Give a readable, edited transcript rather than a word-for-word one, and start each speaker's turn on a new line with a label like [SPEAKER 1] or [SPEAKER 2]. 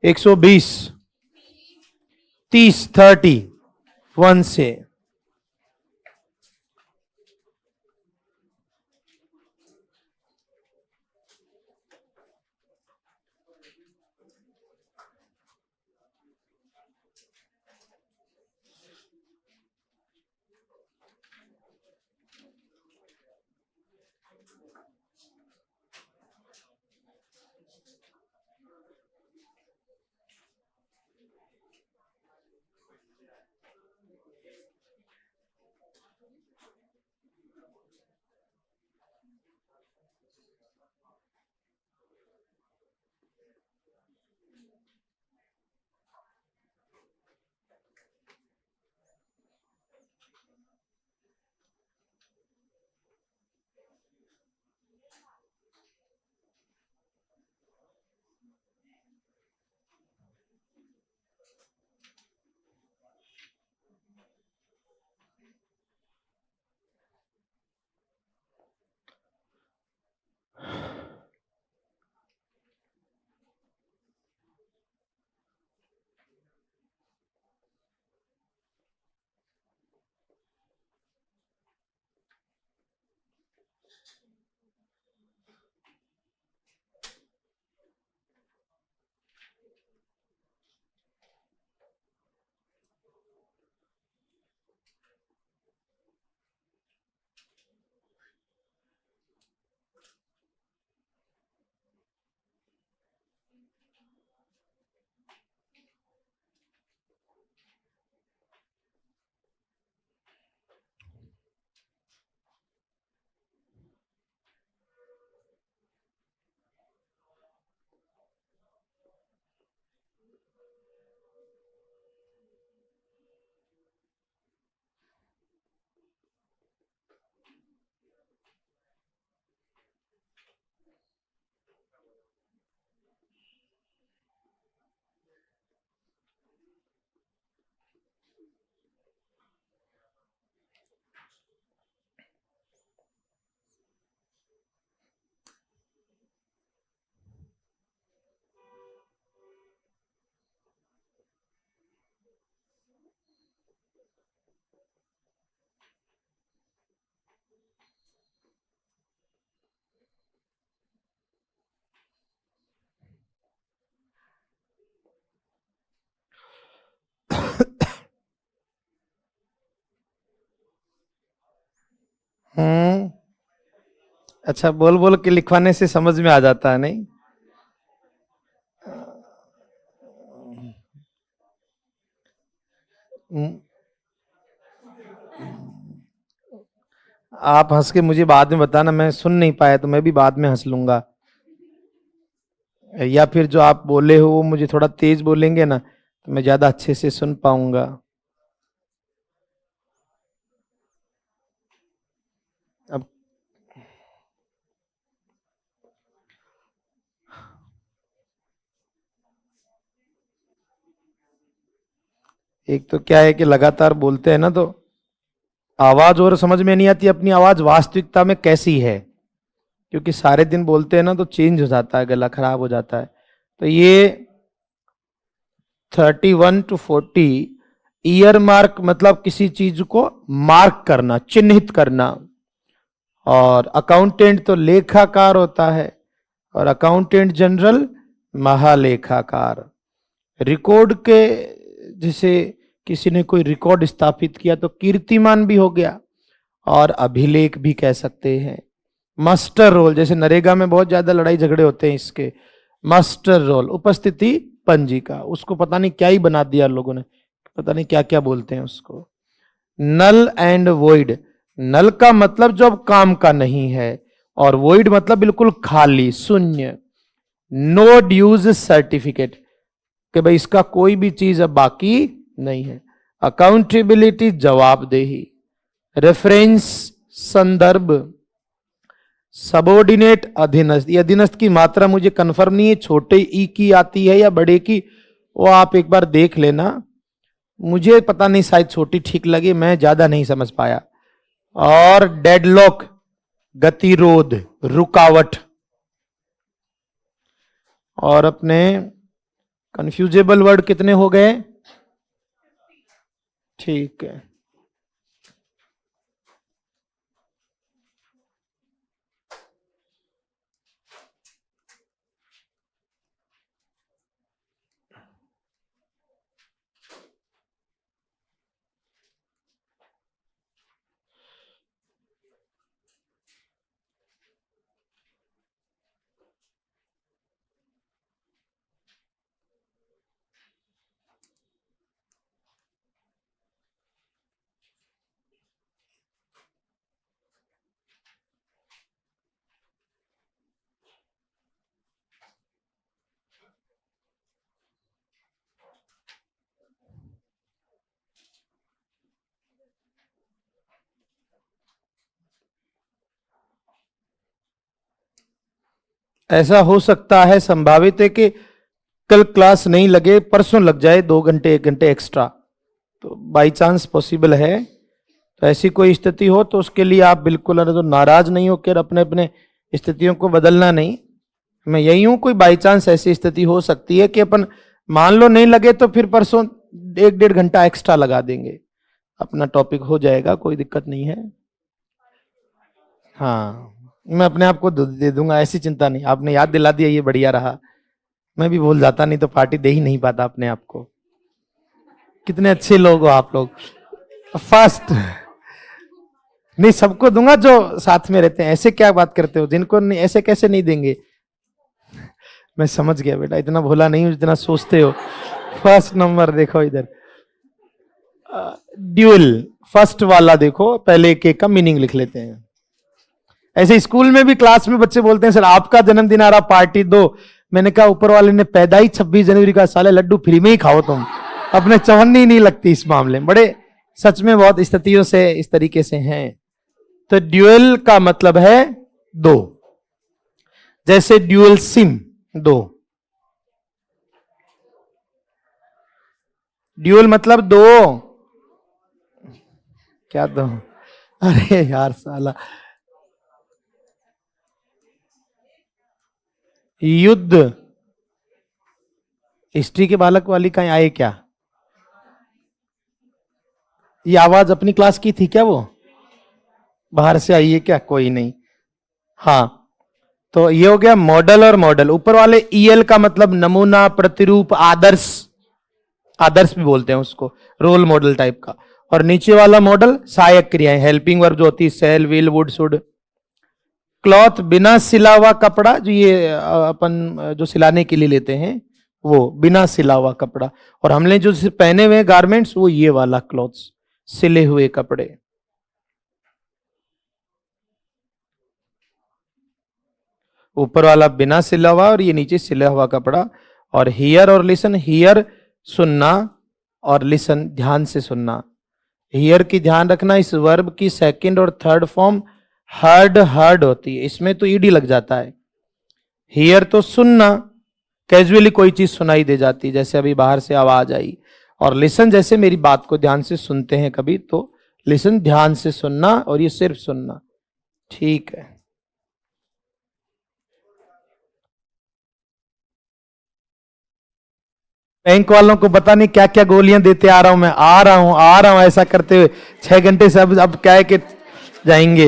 [SPEAKER 1] 120, 30, 30, 1 से। अच्छा, बोल बोल के लिखवाने से समझ में आ जाता है नहीं? आप हंस के मुझे बाद में बताना, मैं सुन नहीं पाया तो मैं भी बाद में हंस लूंगा। या फिर जो आप बोले हो वो मुझे थोड़ा तेज बोलेंगे ना तो मैं ज्यादा अच्छे से सुन पाऊंगा। अब एक तो क्या है कि लगातार बोलते हैं ना तो आवाज और समझ में नहीं आती अपनी आवाज वास्तविकता में कैसी है, क्योंकि सारे दिन बोलते हैं ना तो चेंज हो जाता है, गला खराब हो जाता है। तो ये 31 to 40 ईयर मार्क मतलब किसी चीज को मार्क करना, चिन्हित करना। और अकाउंटेंट तो लेखाकार होता है, और अकाउंटेंट जनरल महालेखाकार। रिकॉर्ड के जैसे किसी ने कोई रिकॉर्ड स्थापित किया तो कीर्तिमान भी हो गया, और अभिलेख भी कह सकते हैं। मास्टर रोल, जैसे नरेगा में बहुत ज्यादा लड़ाई झगड़े होते हैं इसके। मास्टर रोल उपस्थिति पंजिका, उसको पता नहीं क्या ही बना दिया लोगों ने, पता नहीं क्या क्या बोलते हैं उसको। नल एंड वॉइड, नल का मतलब जो अब काम का नहीं है, और वॉइड मतलब बिल्कुल खाली शून्य। नो ड्यूज सर्टिफिकेट, कि भाई इसका कोई भी चीज अब बाकी नहीं है। अकाउंटेबिलिटी जवाबदेही। रेफरेंस संदर्भ। सबोर्डिनेट अधीनस्थ, ये अधीनस्थ की मात्रा मुझे कंफर्म नहीं है, छोटे ई की आती है या बड़े की, वो आप एक बार देख लेना। मुझे पता नहीं, शायद छोटी ठीक लगी, मैं ज्यादा नहीं समझ पाया। और डेडलॉक गतिरोध, रुकावट। और अपने कंफ्यूजेबल वर्ड कितने हो गए? ठीक है। ऐसा हो सकता है, संभावित है कि कल क्लास नहीं लगे, परसों लग जाए, 2 घंटे 1 घंटे एक्स्ट्रा, तो बाई चांस पॉसिबल है। तो ऐसी कोई स्थिति हो तो उसके लिए आप बिल्कुल तो नाराज नहीं होकर अपने अपने स्थितियों को बदलना नहीं। मैं यही हूं, कोई बाई चांस ऐसी स्थिति हो सकती है कि अपन मान लो नहीं लगे तो फिर परसों 1-1.5 घंटा एक्स्ट्रा लगा देंगे, अपना टॉपिक हो जाएगा, कोई दिक्कत नहीं है। हाँ, मैं अपने आप को दे दूंगा, ऐसी चिंता नहीं। आपने याद दिला दिया, ये बढ़िया रहा। मैं भी भूल जाता, नहीं तो पार्टी दे ही नहीं पाता अपने आप को। कितने अच्छे लोग हो आप लोग। फर्स्ट नहीं, सबको दूंगा जो साथ में रहते हैं। ऐसे क्या बात करते हो, जिनको नहीं, ऐसे कैसे नहीं देंगे? मैं समझ गया बेटा, इतना भोला नहीं हूं जितना सोचते हो। फर्स्ट नंबर देखो इधर, ड्यूल, फर्स्ट वाला देखो, पहले एक एक का मीनिंग लिख लेते हैं। ऐसे स्कूल में भी क्लास में बच्चे बोलते हैं सर आपका जन्मदिन आ रहा, पार्टी दो। मैंने कहा ऊपर वाले ने पैदा ही 26 जनवरी का, साले लड्डू फ्री में ही खाओ तुम, अपने चवन्नी नहीं लगती इस मामले में। बड़े सच में बहुत स्थितियों से इस तरीके से हैं। तो ड्यूअल का मतलब है दो, जैसे ड्यूअल सिम, दो। ड्यूअल मतलब दो, क्या दो? अरे यार साला, युद्ध, हिस्ट्री के बालक वाली कहीं आए क्या? ये आवाज अपनी क्लास की थी क्या? वो बाहर से आई है क्या? कोई नहीं। हाँ, तो ये हो गया मॉडल और मॉडल। ऊपर वाले ईएल का मतलब नमूना, प्रतिरूप, आदर्श, आदर्श भी बोलते हैं उसको, रोल मॉडल टाइप का। और नीचे वाला मॉडल सहायक क्रियाएं, हेल्पिंग वर्ब जो होती है, shall, will, would, should. Cloth, बिना सिला हुआ कपड़ा, जो ये अपन जो सिलाने के लिए लेते हैं, वो बिना सिला हुआ कपड़ा। और हमने जो पहने हुए गारमेंट्स, वो ये वाला क्लॉथ्स, सिले हुए कपड़े। ऊपर वाला बिना सिला हुआ और ये नीचे सिला हुआ कपड़ा। और हियर और लिसन, हियर सुनना और लिसन ध्यान से सुनना। हियर की ध्यान रखना, इस वर्ब की सेकंड और थर्ड फॉर्म हर्ड हर्ड होती है, इसमें तो ईडी लग जाता है। हियर तो सुनना, कैजुअली कोई चीज सुनाई दे जाती, जैसे अभी बाहर से आवाज आई। और लिसन, जैसे मेरी बात को ध्यान से सुनते हैं कभी, तो लिसन ध्यान से सुनना, और ये सिर्फ सुनना। ठीक है। बैंक वालों को पता नहीं क्या क्या गोलियां देते आ रहा हूं मैं, आ रहा हूं ऐसा करते हुए 6 घंटे से। अब क्या है कि जाएंगे।